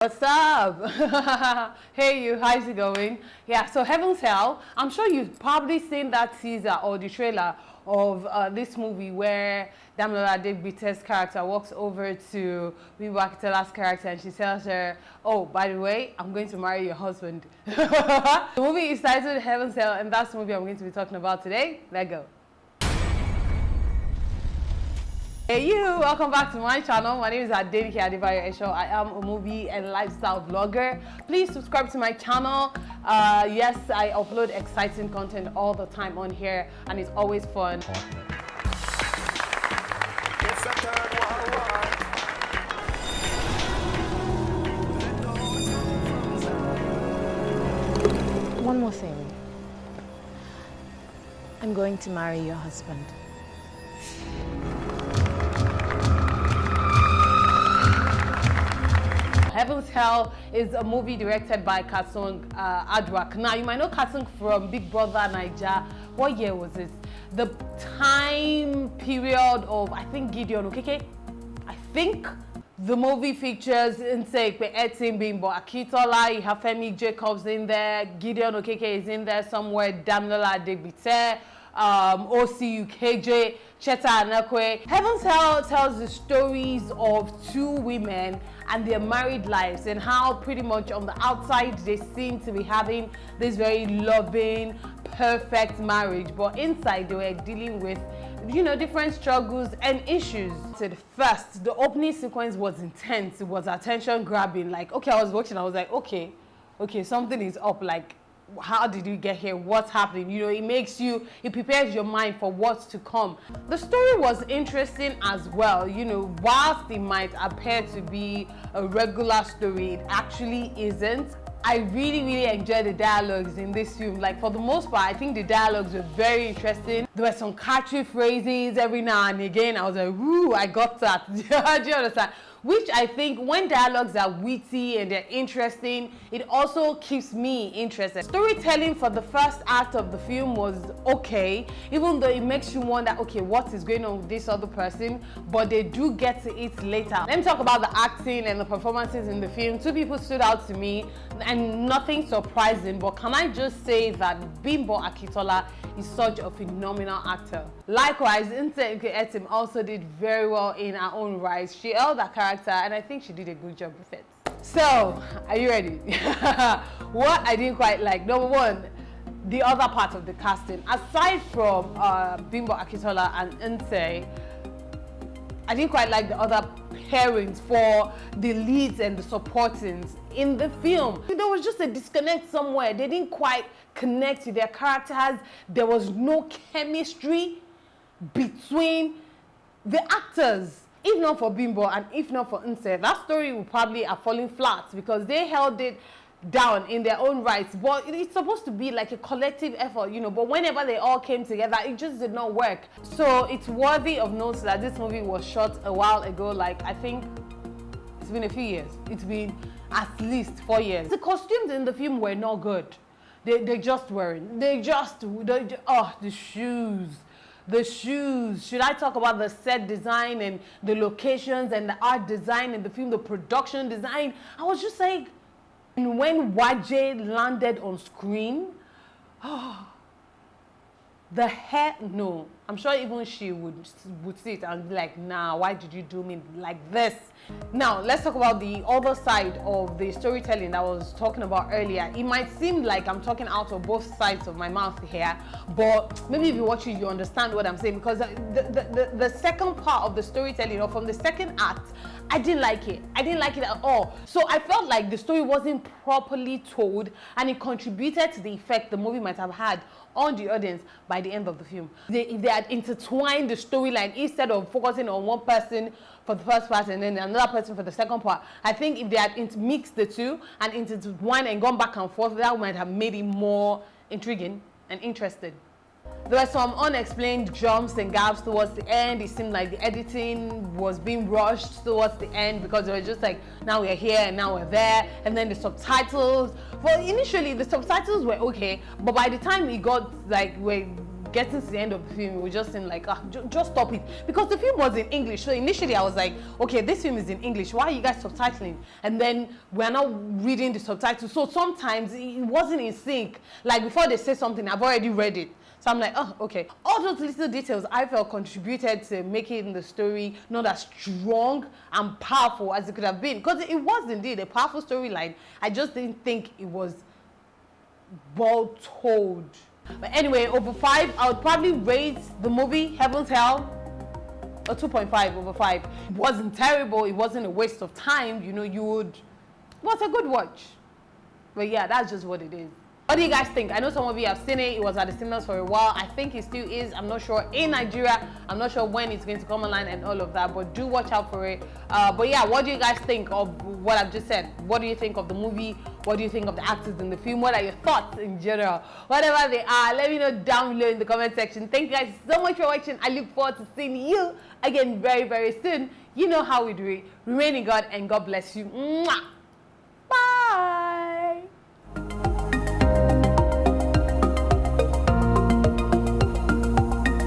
What's up? Hey you, how's it going? Yeah, so Heaven's Hell, I'm sure you've probably seen that teaser or the trailer of this movie where Damilola Adegbite's character walks over to Bimbo Akitola's character and she tells her, oh, by the way, I'm going to marry your husband. The movie is titled Heaven's Hell, and that's the movie I'm going to be talking about today. Let's go. Hey you, welcome back to my channel. My name is Adenike Adebayo-Esho. I am a movie and lifestyle vlogger. Please subscribe to my channel. Yes, I upload exciting content all the time on here and it's always fun. One more thing. I'm going to marry your husband. Heaven's Hell is a movie directed by Kasung Adwak. Now, you might know Kasung from Big Brother Naija. What year was it? The time period of, I think, Gideon Okeke. I think the movie features Nse Ikpe Etim, Bimbo Akitola, you have Femi Jacobs in there, Gideon Okeke is in there somewhere, Damilola Adegbite, OC UKJ, Cheta Anakwe. Heaven's Hell tells the stories of two women and their married lives and how pretty much on the outside they seem to be having this very loving, perfect marriage, but inside they were dealing with, you know, different struggles and issues. So first, the opening sequence was intense. It was attention grabbing. Like, okay, I was watching, I was like, okay, something is up. Like, how did you get here? What's happening? You know, it prepares your mind for what's to come. The story was interesting as well. You know, whilst it might appear to be a regular story, it actually isn't. I really enjoyed the dialogues in this film. Like, for the most part, I think the dialogues were very interesting. There were some catchy phrases every now and again. I was like, woo, I got that. Do you understand? Which I think when dialogues are witty and they're interesting, it also keeps me interested. Storytelling for the first act of the film was okay, even though it makes you wonder, okay, what is going on with this other person? But they do get to it later. Let me talk about the acting and the performances in the film. Two people stood out to me and nothing surprising, but can I just say that Bimbo Akitola is such a phenomenal actor. Likewise, Nse Ikpe Etim also did very well in her own right. She held that character and I think she did a good job with it. So, are you ready? What I didn't quite like, number one, the other part of the casting. Aside from Bimbo Akitola and Nse, I didn't quite like the other pairings for the leads and the supportings in the film. There was just a disconnect somewhere. They didn't quite connect with their characters. There was no chemistry between the actors. If not for Bimbo and if not for Nse, that story would probably have fallen flat because they held it down in their own rights. But it's supposed to be like a collective effort, you know, but whenever they all came together, it just did not work. So it's worthy of note that this movie was shot a while ago. Like, I think it's been a few years. It's been at least 4 years. The costumes in the film were not good. They just weren't. Oh, the shoes. The shoes. Should I talk about the set design and the locations and the art design in the film, the production design? I was just like, and when Waje landed on screen, oh, the hair, no. I'm sure even she would see it and be like, nah, why did you do me like this? Now, let's talk about the other side of the storytelling that I was talking about earlier. It might seem like I'm talking out of both sides of my mouth here, but maybe if you watch it, you understand what I'm saying, because the second part of the storytelling, or from the second act, I didn't like it. I didn't like it at all. So I felt like the story wasn't properly told and it contributed to the effect the movie might have had on the audience by the end of the film. If they had intertwined the storyline instead of focusing on one person for the first part and then another person for the second part, I think if they had mixed the two and intertwined and gone back and forth, that might have made it more intriguing and interesting. There were some unexplained jumps and gaps towards the end. It seemed like the editing was being rushed towards the end because they were just like, now we're here and now we're there. And then the subtitles. Well, initially the subtitles were okay, but by the time it got like getting to the end of the film, it was just in like, just stop it. Because the film was in English. So initially I was like, okay, this film is in English. Why are you guys subtitling? And then we're now reading the subtitles. So sometimes it wasn't in sync. Like before they say something, I've already read it. So I'm like, oh, okay. All those little details I felt contributed to making the story not as strong and powerful as it could have been. Because it was indeed a powerful storyline. I just didn't think it was well told. But anyway, over 5, I would probably rate the movie Heaven's Hell a 2.5 over 5. It wasn't terrible. It wasn't a waste of time. You know, it was a good watch. But yeah, that's just what it is. What do you guys think? I know some of you have seen it. It was at the cinemas for a while. I think it still is. I'm not sure in Nigeria. I'm not sure when it's going to come online and all of that. But do watch out for it. But yeah, what do you guys think of what I've just said? What do you think of the movie? What do you think of the actors in the film? What are your thoughts in general? Whatever they are, let me know down below in the comment section. Thank you guys so much for watching. I look forward to seeing you again very, very soon. You know how we do it. Remain in God and God bless you. Mwah!